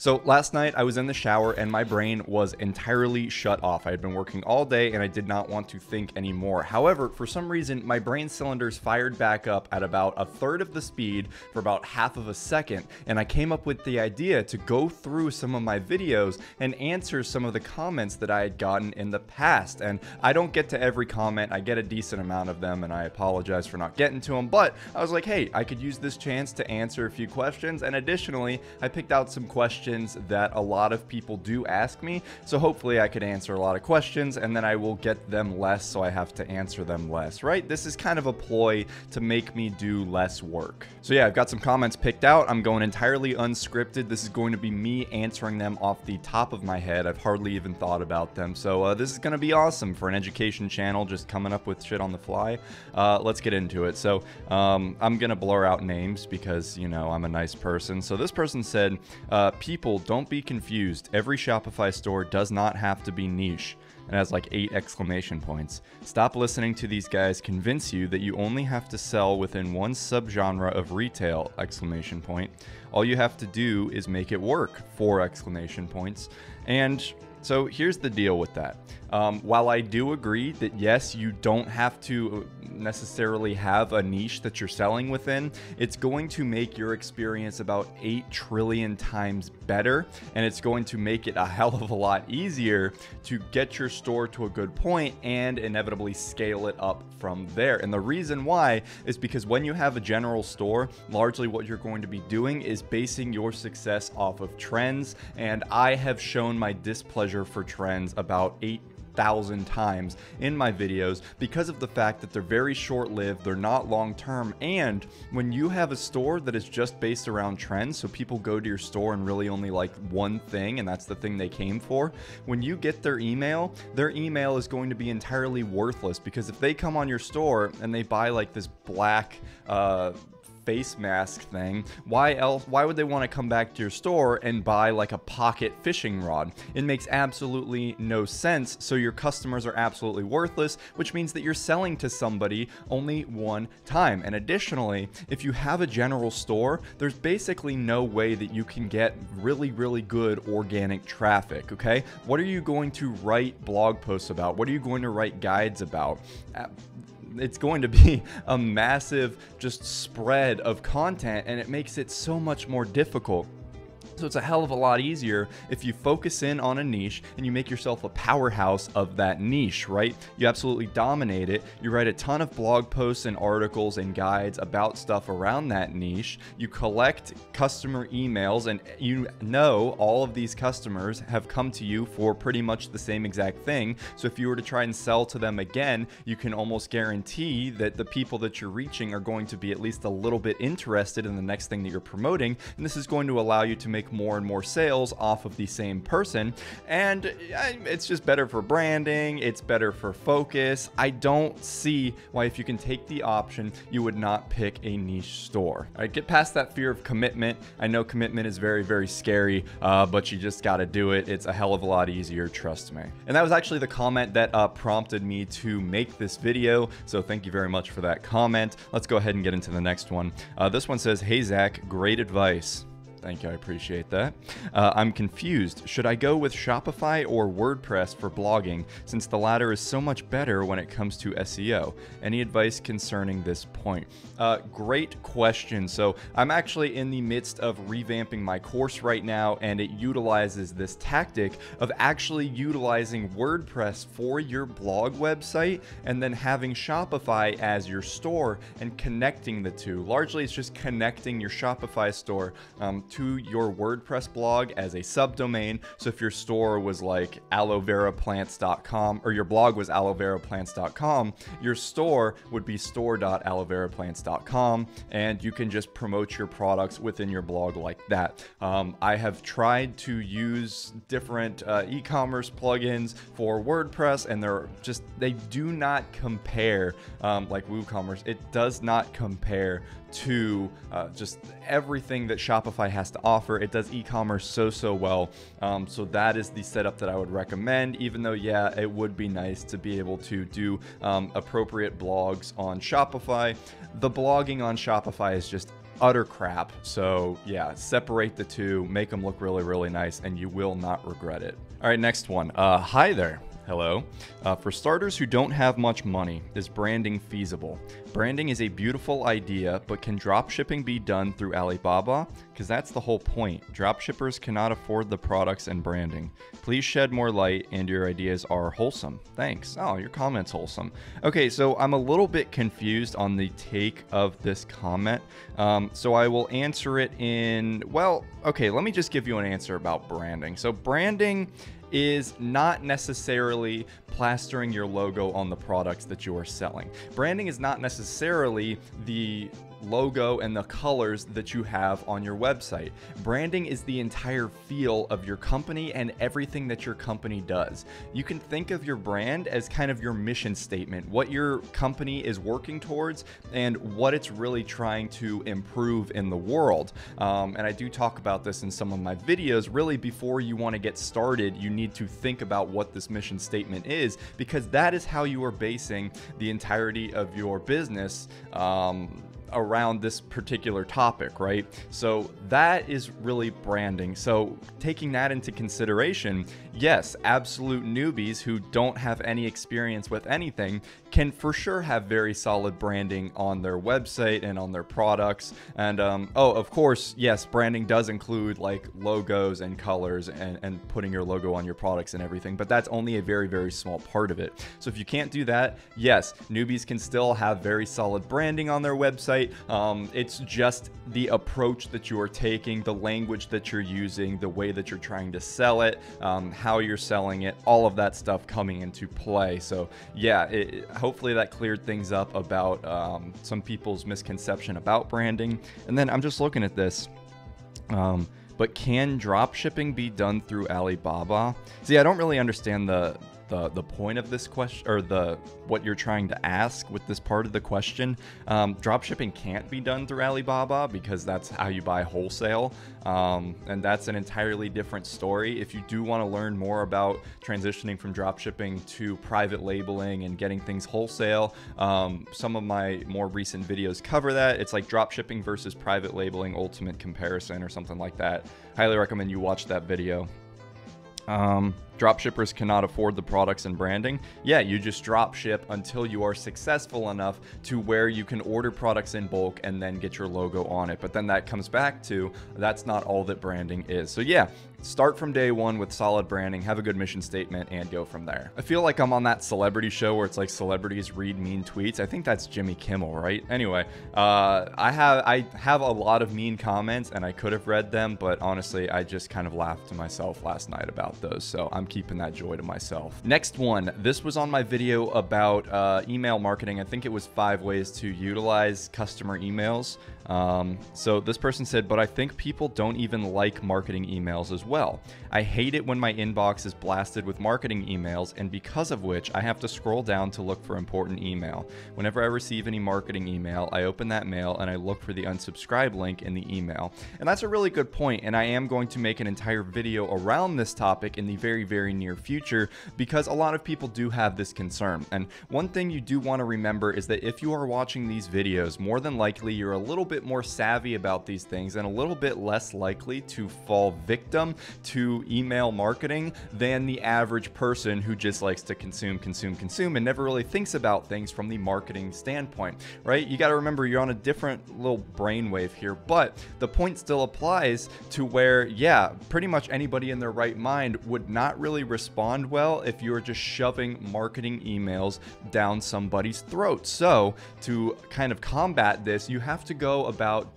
So last night I was in the shower and my brain was entirely shut off. I had been working all day and I did not want to think anymore. However, for some reason, my brain cylinders fired back up at about a third of the speed for about half of a second. And I came up with the idea to go through some of my videos and answer some of the comments that I had gotten in the past. And I don't get to every comment. I get a decent amount of them and I apologize for not getting to them. But I was like, hey, I could use this chance to answer a few questions. And additionally, I picked out some questions that a lot of people do ask me, so hopefully I could answer a lot of questions and then I will get them less, so I have to answer them less, right? This is kind of a ploy to make me do less work. So yeah, I've got some comments picked out. I'm going entirely unscripted. This is going to be me answering them off the top of my head. I've hardly even thought about them, so this is going to be awesome for an education channel, just coming up with shit on the fly. Let's get into it. So I'm gonna blur out names because, you know, I'm a nice person. So this person said, people, don't be confused. Every Shopify store does not have to be niche. And has like 8 exclamation points. Stop listening to these guys convince you that you only have to sell within one subgenre of retail, exclamation point. All you have to do is make it work, 4 exclamation points. And so here's the deal with that. While I do agree that yes, you don't have to necessarily have a niche that you're selling within, it's going to make your experience about 8 trillion times better, and it's going to make it a hell of a lot easier to get your store to a good point and inevitably scale it up from there. And the reason why is because when you have a general store, largely what you're going to be doing is basing your success off of trends, and I have shown my displeasure for trends about 8,000 times in my videos because of the fact that they're very short-lived, they're not long-term, and when you have a store that is just based around trends, so people go to your store and really only like one thing and that's the thing they came for, when you get their email is going to be entirely worthless, because if they come on your store and they buy like this black face mask thing, why would they want to come back to your store and buy like a pocket fishing rod? It makes absolutely no sense. So your customers are absolutely worthless, which means that you're selling to somebody only one time. And additionally, if you have a general store, there's basically no way that you can get really good organic traffic. Okay, what are you going to write blog posts about? What are you going to write guides about? It's going to be a massive just spread of content, and it makes it so much more difficult. So it's a hell of a lot easier if you focus in on a niche and you make yourself a powerhouse of that niche, right? You absolutely dominate it. You write a ton of blog posts and articles and guides about stuff around that niche. You collect customer emails, and you know all of these customers have come to you for pretty much the same exact thing. So if you were to try and sell to them again, you can almost guarantee that the people that you're reaching are going to be at least a little bit interested in the next thing that you're promoting. And this is going to allow you to make more and more sales off of the same person, and it's just better for branding, it's better for focus. I don't see why, if you can take the option, you would not pick a niche store. All right, get past that fear of commitment. I know commitment is very scary, but you just got to do it. It's a hell of a lot easier, trust me. And that was actually the comment that prompted me to make this video, so thank you very much for that comment. Let's go ahead and get into the next one. This one says, "Hey Zach, great advice." Thank you, I appreciate that. I'm confused. Should I go with Shopify or WordPress for blogging, since the latter is so much better when it comes to SEO? Any advice concerning this point? Great question. So I'm actually in the midst of revamping my course right now, and it utilizes this tactic of actually utilizing WordPress for your blog website and then having Shopify as your store and connecting the two. Largely, it's just connecting your Shopify store to your WordPress blog as a subdomain. So if your store was like aloeveraplants.com, or your blog was aloeveraplants.com, your store would be store.aloeveraplants.com, and you can just promote your products within your blog like that. I have tried to use different e-commerce plugins for WordPress, and they do not compare, like WooCommerce. It does not compare to just everything that Shopify has to offer. It does e-commerce so well. So that is the setup that I would recommend, even though, yeah, it would be nice to be able to do appropriate blogs on Shopify. The blogging on Shopify is just utter crap. So yeah, separate the two, make them look really, really nice, and you will not regret it. All right, next one. Hi there. Hello. For starters who don't have much money, is branding feasible? Branding is a beautiful idea, but can dropshipping be done through Alibaba? Because that's the whole point. Dropshippers cannot afford the products and branding. Please shed more light, and your ideas are wholesome. Thanks. Oh, your comment's wholesome. Okay, so I'm a little bit confused on the take of this comment. So I will answer it in, well, okay, let me just give you an answer about branding. So branding is not necessarily plastering your logo on the products that you are selling. Branding is not necessarily the logo and the colors that you have on your website. Branding is the entire feel of your company and everything that your company does. You can think of your brand as kind of your mission statement, what your company is working towards and what it's really trying to improve in the world. And I do talk about this in some of my videos. Really, before you want to get started, you need to think about what this mission statement is, because that is how you are basing the entirety of your business around this particular topic, right? So that is really branding. So taking that into consideration, yes, absolute newbies who don't have any experience with anything can for sure have very solid branding on their website and on their products. And oh, of course, yes, branding does include like logos and colors and putting your logo on your products and everything, but that's only a very, very small part of it. So if you can't do that, yes, newbies can still have very solid branding on their website. It's just the approach that you are taking, the language that you're using, the way that you're trying to sell it, how you're selling it, all of that stuff coming into play. So yeah, hopefully that cleared things up about some people's misconception about branding. And then I'm just looking at this. But can dropshipping be done through Alibaba? See, I don't really understand the point of this question, or what you're trying to ask with this part of the question. Dropshipping can't be done through Alibaba because that's how you buy wholesale, and that's an entirely different story. If you do want to learn more about transitioning from dropshipping to private labeling and getting things wholesale, some of my more recent videos cover that. It's like dropshipping versus private labeling ultimate comparison or something like that. Highly recommend you watch that video. Dropshippers cannot afford the products and branding. Yeah, you just drop ship until you are successful enough to where you can order products in bulk and then get your logo on it. But then that comes back to, that's not all that branding is. So yeah, start from day one with solid branding, have a good mission statement, and go from there. I feel like I'm on that celebrity show where it's like celebrities read mean tweets. I think that's Jimmy Kimmel, right? Anyway, I have a lot of mean comments and I could have read them, but honestly, I just kind of laughed to myself last night about those. So I'm keeping that joy to myself. Next one, this was on my video about email marketing. I think it was 5 ways to utilize customer emails. So this person said, but I think people don't even like marketing emails as well. I hate it when my inbox is blasted with marketing emails, and because of which I have to scroll down to look for important email. Whenever I receive any marketing email, I open that mail and I look for the unsubscribe link in the email. And that's a really good point, and I am going to make an entire video around this topic in the very, very near future, because a lot of people do have this concern. And one thing you do want to remember is that if you are watching these videos, more than likely you're a little bit more savvy about these things and a little bit less likely to fall victim to email marketing than the average person who just likes to consume and never really thinks about things from the marketing standpoint, right? You got to remember you're on a different little brainwave here, but the point still applies to where, yeah, pretty much anybody in their right mind would not really respond well if you were just shoving marketing emails down somebody's throat. So to kind of combat this, you have to go about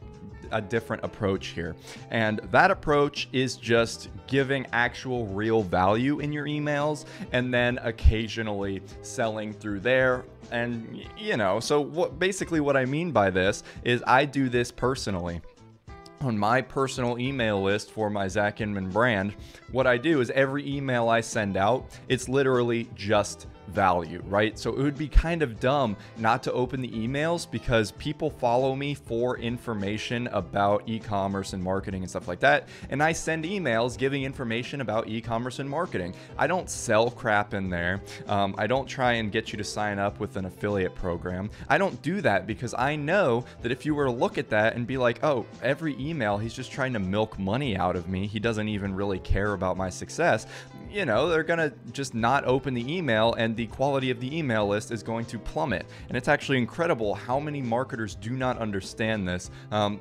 a different approach here, and that approach is just giving actual real value in your emails and then occasionally selling through there. And you know, so basically what I mean by this is I do this personally. On my personal email list for my Zach Inman brand, what I do is every email I send out, it's literally just value, right? So it would be kind of dumb not to open the emails, because people follow me for information about e-commerce and marketing and stuff like that. And I send emails giving information about e-commerce and marketing. I don't sell crap in there. I don't try and get you to sign up with an affiliate program. I don't do that, because I know that if you were to look at that and be like, oh, every email, he's just trying to milk money out of me, he doesn't even really care about my success, you know, they're gonna just not open the email, and the quality of the email list is going to plummet. And it's actually incredible how many marketers do not understand this.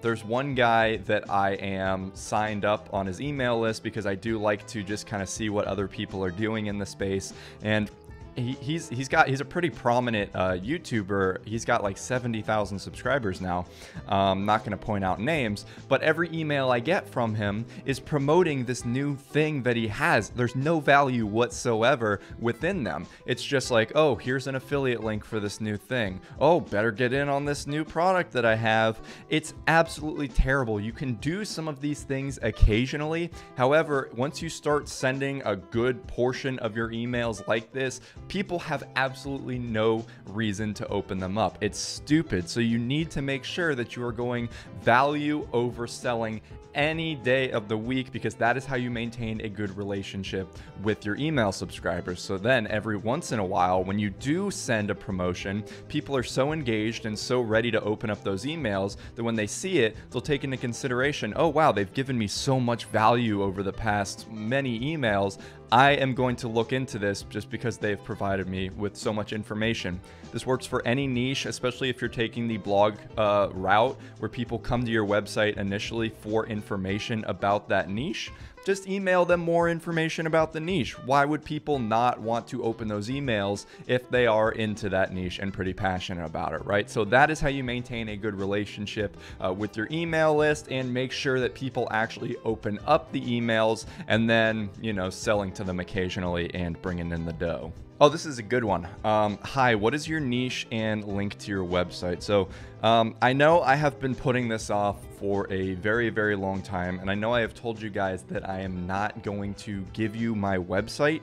There's one guy that I am signed up on his email list because I do like to just kind of see what other people are doing in the space. And he's a pretty prominent YouTuber. He's got like 70,000 subscribers now. I'm not going to point out names, but every email I get from him is promoting this new thing that he has. There's no value whatsoever within them. It's just like, oh, here's an affiliate link for this new thing. Oh, better get in on this new product that I have. It's absolutely terrible. You can do some of these things occasionally. However, once you start sending a good portion of your emails like this, people have absolutely no reason to open them up. It's stupid. So you need to make sure that you are going value over selling any day of the week, because that is how you maintain a good relationship with your email subscribers. So then every once in a while, when you do send a promotion, people are so engaged and so ready to open up those emails that when they see it, they'll take into consideration, oh wow, they've given me so much value over the past many emails. I am going to look into this just because they've provided me with so much information. This works for any niche, especially if you're taking the blog route where people come to your website initially for information about that niche. Just email them more information about the niche. Why would people not want to open those emails if they are into that niche and pretty passionate about it, right? So that is how you maintain a good relationship with your email list, and make sure that people actually open up the emails, and then, you know, selling to them occasionally and bringing in the dough. Oh, this is a good one. Hi, what is your niche and link to your website? So I know I have been putting this off for a very, very long time, and I know I have told you guys that I am not going to give you my website.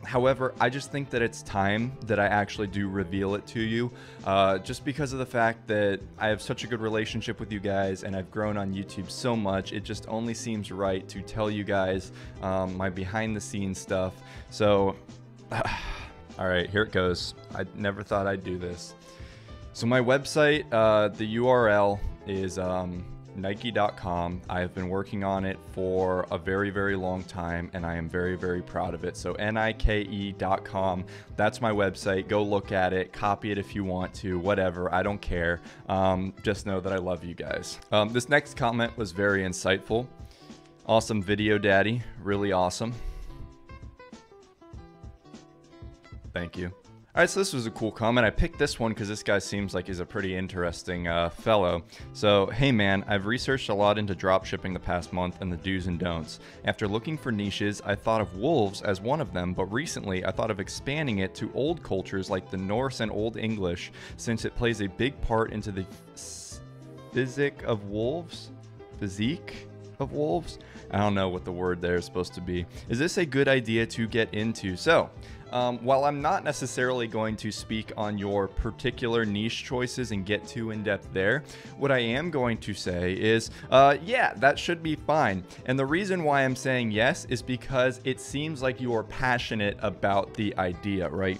However, I just think that it's time that I actually do reveal it to you, just because of the fact that I have such a good relationship with you guys, and I've grown on YouTube so much. It just only seems right to tell you guys my behind the scenes stuff. So all right, here it goes. I never thought I'd do this. So my website, the URL is Nike.com. I have been working on it for a very, very long time, and I am very, very proud of it. So Nike.com, that's my website. Go look at it, copy it if you want to, whatever, I don't care. Just know that I love you guys. This next comment was very insightful. Awesome video, Daddy. Really awesome. Thank you. All right, so this was a cool comment. I picked this one because this guy seems like he's a pretty interesting fellow. So, hey man, I've researched a lot into dropshipping the past month and the do's and don'ts. After looking for niches, I thought of wolves as one of them, but recently I thought of expanding it to old cultures like the Norse and Old English, since it plays a big part into the physique of wolves? Physique of wolves? I don't know what the word there is supposed to be. Is this a good idea to get into? So, while I'm not necessarily going to speak on your particular niche choices and get too in depth there, what I am going to say is, yeah, that should be fine. And the reason why I'm saying yes is because it seems like you are passionate about the idea, right?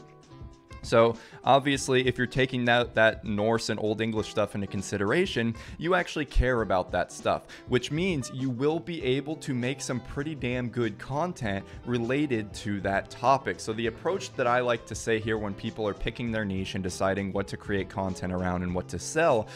So obviously, if you're taking that Norse and Old English stuff into consideration, you actually care about that stuff, which means you will be able to make some pretty damn good content related to that topic. So the approach that I like to say here when people are picking their niche and deciding what to create content around and what to sell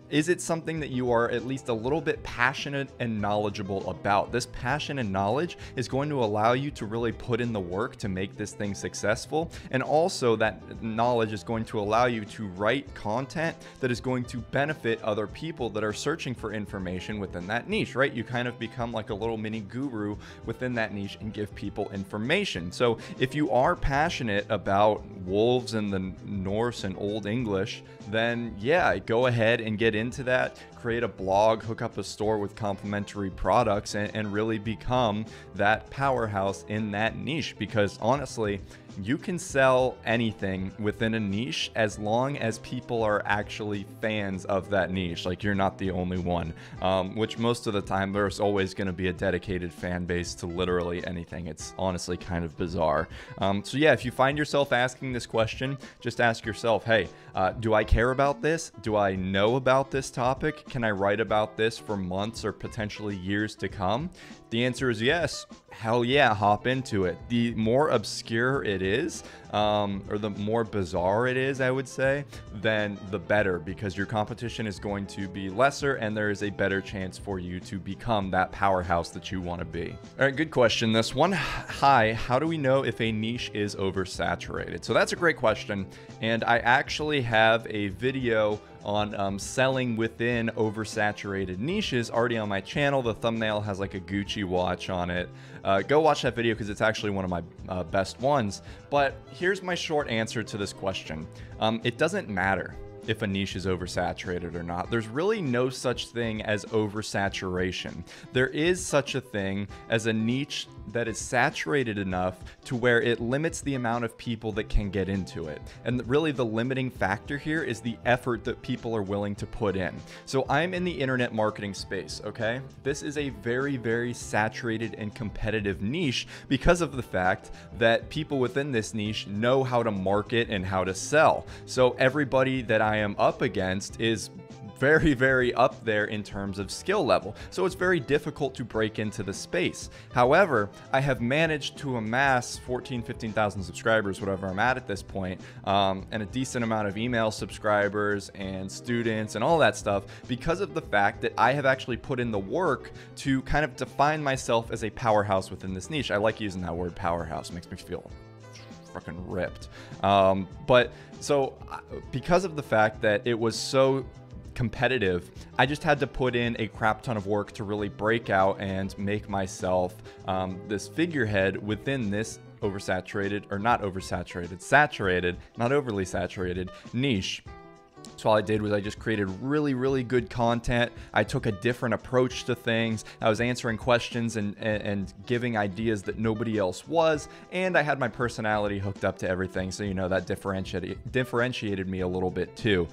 is it something that you are at least a little bit passionate and knowledgeable about? This passion and knowledge is going to allow you to really put in the work to make this thing successful. And also that knowledge is going to allow you to write content that is going to benefit other people that are searching for information within that niche, right? You kind of become like a little mini guru within that niche and give people information. So if you are passionate about wolves and the Norse and Old English, then yeah, go ahead and get into that, create a blog, hook up a store with complementary products, and really become that powerhouse in that niche. Because honestly, you can sell anything within a niche as long as people are actually fans of that niche. Like, you're not the only one, which most of the time there's always going to be a dedicated fan base to literally anything. It's honestly kind of bizarre. So yeah, if you find yourself asking this question, just ask yourself, hey, do I care about this? Do I know about this topic? Can I write about this for months or potentially years to come? If the answer is yes, hell yeah, hop into it. The more obscure it is, or the more bizarre it is, I would say, then the better, because your competition is going to be lesser and there is a better chance for you to become that powerhouse that you want to be. All right, good question. This one, hi, how do we know if a niche is oversaturated? So that's a great question. And I actually have a video on selling within oversaturated niches already on my channel. The thumbnail has like a Gucci watch on it. Go watch that video because it's actually one of my best ones. But here's my short answer to this question. It doesn't matter if a niche is oversaturated or not. There's really no such thing as oversaturation. There is such a thing as a niche that is saturated enough to where it limits the amount of people that can get into it. And really the limiting factor here is the effort that people are willing to put in. So I'm in the internet marketing space, okay? This is a very, very saturated and competitive niche because of the fact that people within this niche know how to market and how to sell. So everybody that I am up against is very, very up there in terms of skill level. So it's very difficult to break into the space. However, I have managed to amass 15,000 subscribers, whatever I'm at this point, and a decent amount of email subscribers and students and all that stuff because of the fact that I have actually put in the work to kind of define myself as a powerhouse within this niche. I like using that word powerhouse. It makes me feel fucking ripped. But so because of the fact that it was so competitive, I just had to put in a crap ton of work to really break out and make myself this figurehead within this oversaturated, or not oversaturated, saturated, not overly saturated niche. So all I did was I just created really, really good content. I took a different approach to things. I was answering questions and giving ideas that nobody else was. And I had my personality hooked up to everything. So, you know, that differentiated me a little bit too.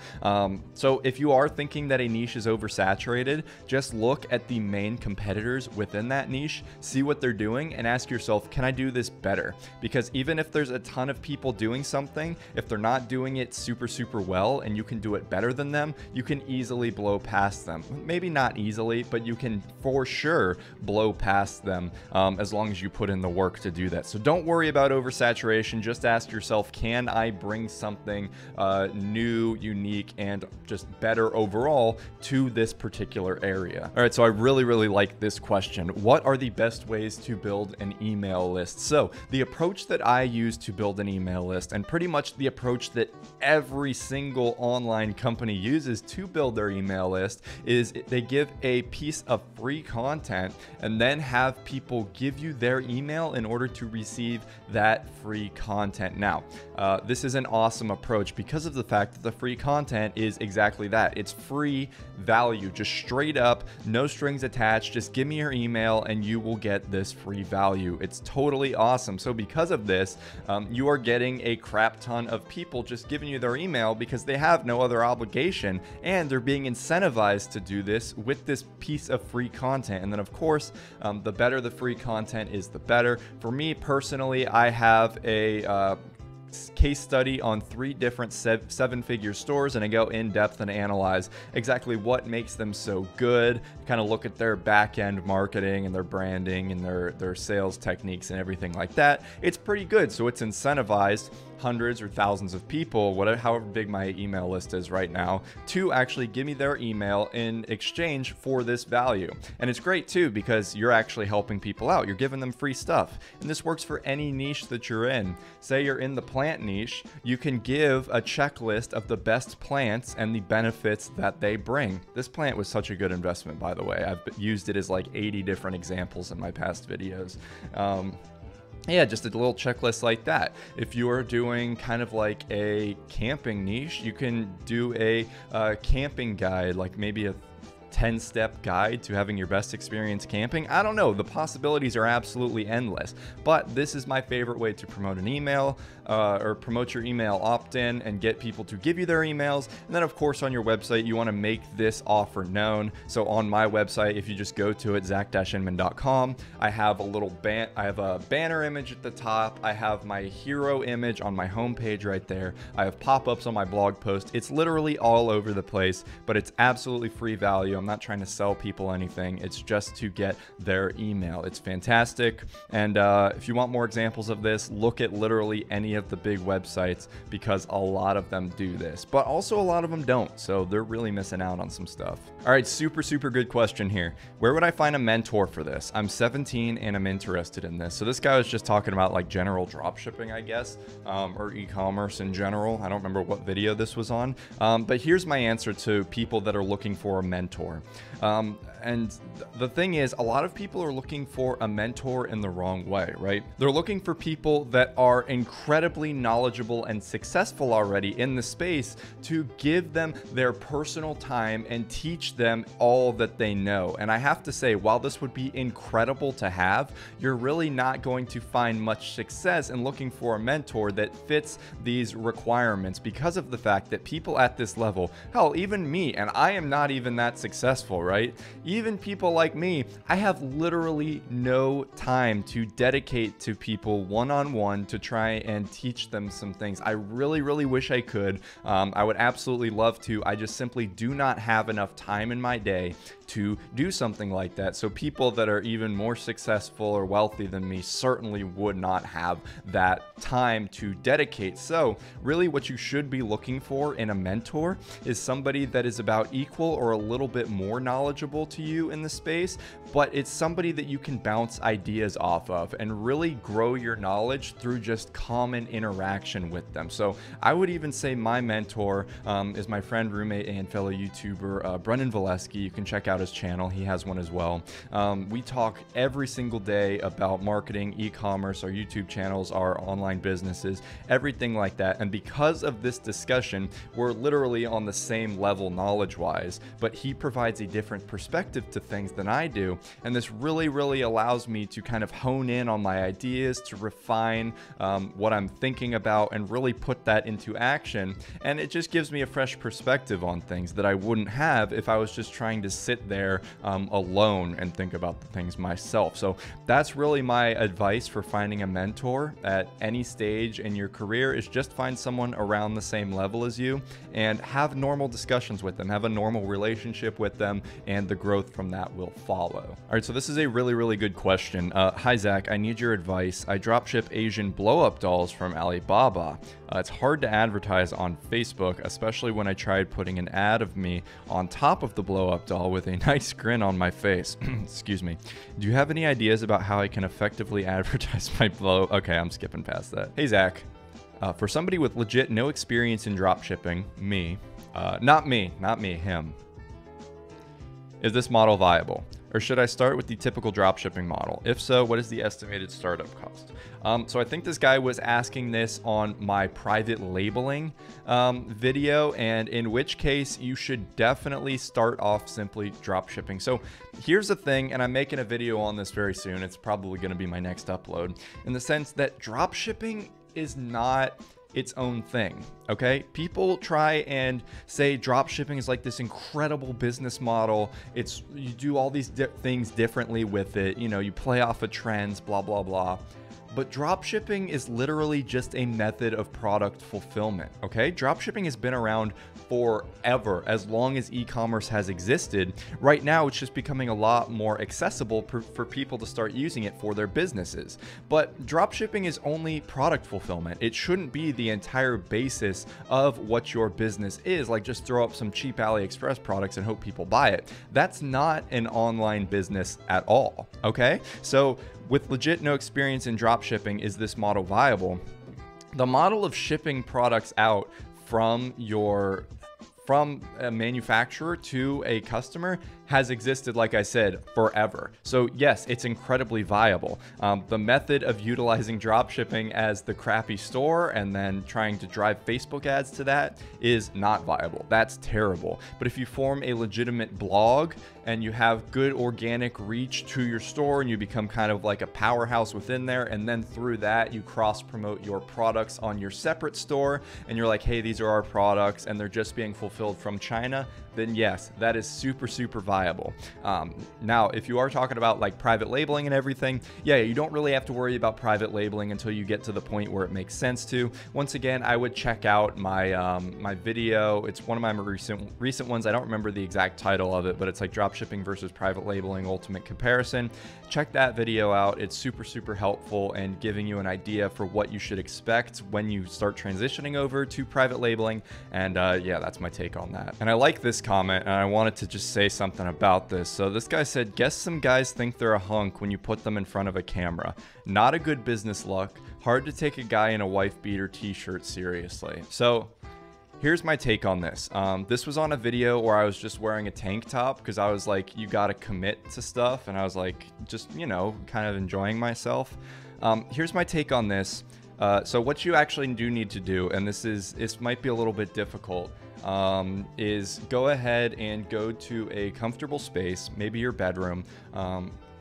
So if you are thinking that a niche is oversaturated, just look at the main competitors within that niche, see what they're doing, and ask yourself, can I do this better? Because even if there's a ton of people doing something, if they're not doing it super, super well and you can do it better than them, you can easily blow past them. Maybe not easily, but you can for sure blow past them as long as you put in the work to do that. So don't worry about oversaturation. Just ask yourself, can I bring something new, unique, and just better overall to this particular area? All right, so I really, really like this question. What are the best ways to build an email list? So the approach that I use to build an email list, and pretty much the approach that every single online company uses to build their email list, is they give a piece of free content and then have people give you their email in order to receive that free content. Now, this is an awesome approach because of the fact that the free content is exactly that. It's free value, just straight up, no strings attached. Just give me your email and you will get this free value. It's totally awesome. So because of this, you are getting a crap ton of people just giving you their email because they have no other obligation and they're being incentivized to do this with this piece of free content. And then of course, the better the free content is, the better. For me personally, I have a case study on 3 different 7-figure stores, and I go in depth and analyze exactly what makes them so good, kind of look at their back-end marketing and their branding and their sales techniques and everything like that. It's pretty good. So it's incentivized hundreds or thousands of people, whatever, however big my email list is right now, to actually give me their email in exchange for this value. And it's great too, because you're actually helping people out. You're giving them free stuff. And this works for any niche that you're in. Say you're in the plant niche, you can give a checklist of the best plants and the benefits that they bring. This plant was such a good investment, by the way. I've used it as like 80 different examples in my past videos. Yeah, just a little checklist like that. If you are doing kind of like a camping niche, you can do a camping guide, like maybe a 10-step guide to having your best experience camping. I don't know, the possibilities are absolutely endless, but this is my favorite way to promote an email, or promote your email opt-in and get people to give you their emails. And then of course on your website, you want to make this offer known. So on my website, if you just go to it, zach-inman.com, I have a banner image at the top. I have my hero image on my homepage right there. I have pop-ups on my blog post. It's literally all over the place, but it's absolutely free value. I'm not trying to sell people anything. It's just to get their email. It's fantastic. And if you want more examples of this, look at literally any of the big websites, because a lot of them do this, but also a lot of them don't. So they're really missing out on some stuff. All right, super good question here. Where would I find a mentor for this? I'm 17 and I'm interested in this. So this guy was just talking about like general drop shipping, I guess, or e-commerce in general. I don't remember what video this was on, but here's my answer to people that are looking for a mentor. And the thing is, a lot of people are looking for a mentor in the wrong way, right? They're looking for people that are incredibly knowledgeable and successful already in the space to give them their personal time and teach them all that they know. And I have to say, while this would be incredible to have, you're really not going to find much success in looking for a mentor that fits these requirements, because of the fact that people at this level, hell, even me, and I am not even that successful, right? Even people like me, I have literally no time to dedicate to people one-on-one to try and teach them some things. I really wish I could. I would absolutely love to. I just simply do not have enough time in my day to do something like that. So people that are even more successful or wealthy than me certainly would not have that time to dedicate. So really what you should be looking for in a mentor is somebody that is about equal or a little bit more knowledgeable to you in the space, but it's somebody that you can bounce ideas off of and really grow your knowledge through just common interaction with them. So I would even say my mentor is my friend, roommate, and fellow YouTuber, Brennan Valesky. You can check out his channel. He has one as well. We talk every single day about marketing, e-commerce, our YouTube channels, our online businesses, everything like that. And because of this discussion, we're literally on the same level knowledge-wise, but he provides a different perspective to things than I do. And this really allows me to kind of hone in on my ideas, to refine what I'm thinking about, and really put that into action. And it just gives me a fresh perspective on things that I wouldn't have if I was just trying to sit there alone and think about the things myself. So that's really my advice for finding a mentor at any stage in your career, is just find someone around the same level as you and have normal discussions with them, have a normal relationship with them, and the growth from that will follow. All right, so this is a really good question. Hi Zach, I need your advice. I dropship Asian blow-up dolls from Alibaba. It's hard to advertise on Facebook, especially when I tried putting an ad of me on top of the blow-up doll with a nice grin on my face. Excuse me. Do you have any ideas about how I can effectively advertise my blow? Okay, I'm skipping past that. Hey Zach, for somebody with legit no experience in dropshipping, not me, him. Is this model viable? Or should I start with the typical dropshipping model? If so, what is the estimated startup cost? So I think this guy was asking this on my private labeling video, and in which case you should definitely start off simply dropshipping. So here's the thing, and I'm making a video on this very soon. It's probably going to be my next upload, in the sense that dropshipping is not its own thing. Okay, people try and say drop shipping is like this incredible business model. You do all these things differently with it. You know, you play off of trends, blah blah. But dropshipping is literally just a method of product fulfillment, okay? Dropshipping has been around forever, as long as e-commerce has existed. Right now, it's just becoming a lot more accessible for people to start using it for their businesses. But dropshipping is only product fulfillment. It shouldn't be the entire basis of what your business is, like just throw up some cheap AliExpress products and hope people buy it. That's not an online business at all, okay? So with legit no experience in dropshipping, is this model viable? The model of shipping products out from a manufacturer to a customer has existed, like I said, forever. So yes, it's incredibly viable. The method of utilizing dropshipping as the crappy store and then trying to drive Facebook ads to that is not viable. That's terrible. But if you form a legitimate blog and you have good organic reach to your store and you become kind of like a powerhouse within there, and then through that you cross promote your products on your separate store and you're like, hey, these are our products and they're just being fulfilled from China, then yes, that is super viable. Now, if you are talking about like private labeling and everything, yeah, you don't really have to worry about private labeling until you get to the point where it makes sense to. Once again, I would check out my my video. It's one of my recent ones. I don't remember the exact title of it, but it's like dropshipping versus private labeling ultimate comparison. Check that video out. It's super helpful and giving you an idea for what you should expect when you start transitioning over to private labeling. And yeah, that's my take on that. And I like this comment, and I wanted to just say something about this. So this guy said, guess some guys think they're a hunk when you put them in front of a camera. Not a good business look. Hard to take a guy in a wife beater t-shirt seriously. So here's my take on this. This was on a video where I was just wearing a tank top because I was like, you gotta commit to stuff, and I was like, just, you know, kind of enjoying myself. Here's my take on this. So what you actually do need to do, and this might be a little bit difficult, is go ahead and go to a comfortable space, maybe your bedroom,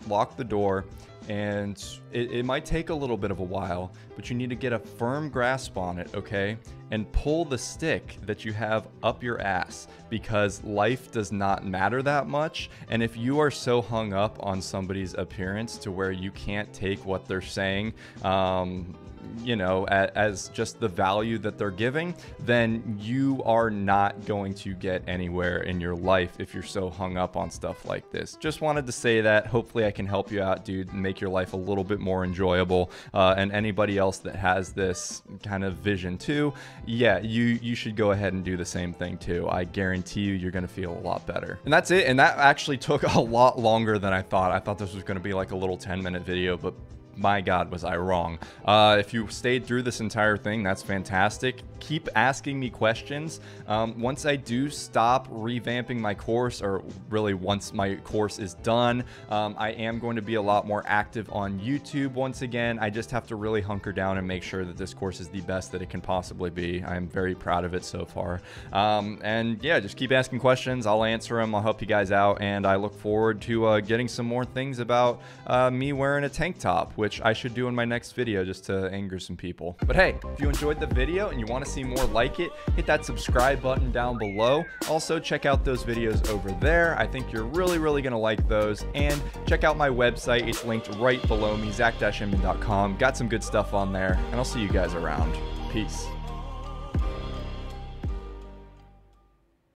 lock the door, and it might take a little bit of a while, but you need to get a firm grasp on it, okay? And pull the stick that you have up your ass, because life does not matter that much. And if you are so hung up on somebody's appearance to where you can't take what they're saying, you know, as just the value that they're giving, then you are not going to get anywhere in your life if you're so hung up on stuff like this. Just wanted to say that. Hopefully I can help you out, dude, and make your life a little bit more enjoyable. And anybody else that has this kind of vision too, yeah, you should go ahead and do the same thing too. I guarantee you, you're going to feel a lot better. And that's it. And that actually took a lot longer than I thought. I thought this was going to be like a little 10-minute video, but my God, was I wrong. If you stayed through this entire thing, that's fantastic. Keep asking me questions. Once I do stop revamping my course, or really once my course is done, I am going to be a lot more active on YouTube once again. I just have to really hunker down and make sure that this course is the best that it can possibly be. I'm very proud of it so far. And yeah, just keep asking questions. I'll answer them. I'll help you guys out. And I look forward to getting some more things about me wearing a tank top, which I should do in my next video just to anger some people. But hey, if you enjoyed the video and you want to see more like it, hit that subscribe button down below. Also, check out those videos over there. I think you're really going to like those. And check out my website. It's linked right below me, zach-inman.com. Got some good stuff on there, and I'll see you guys around. Peace.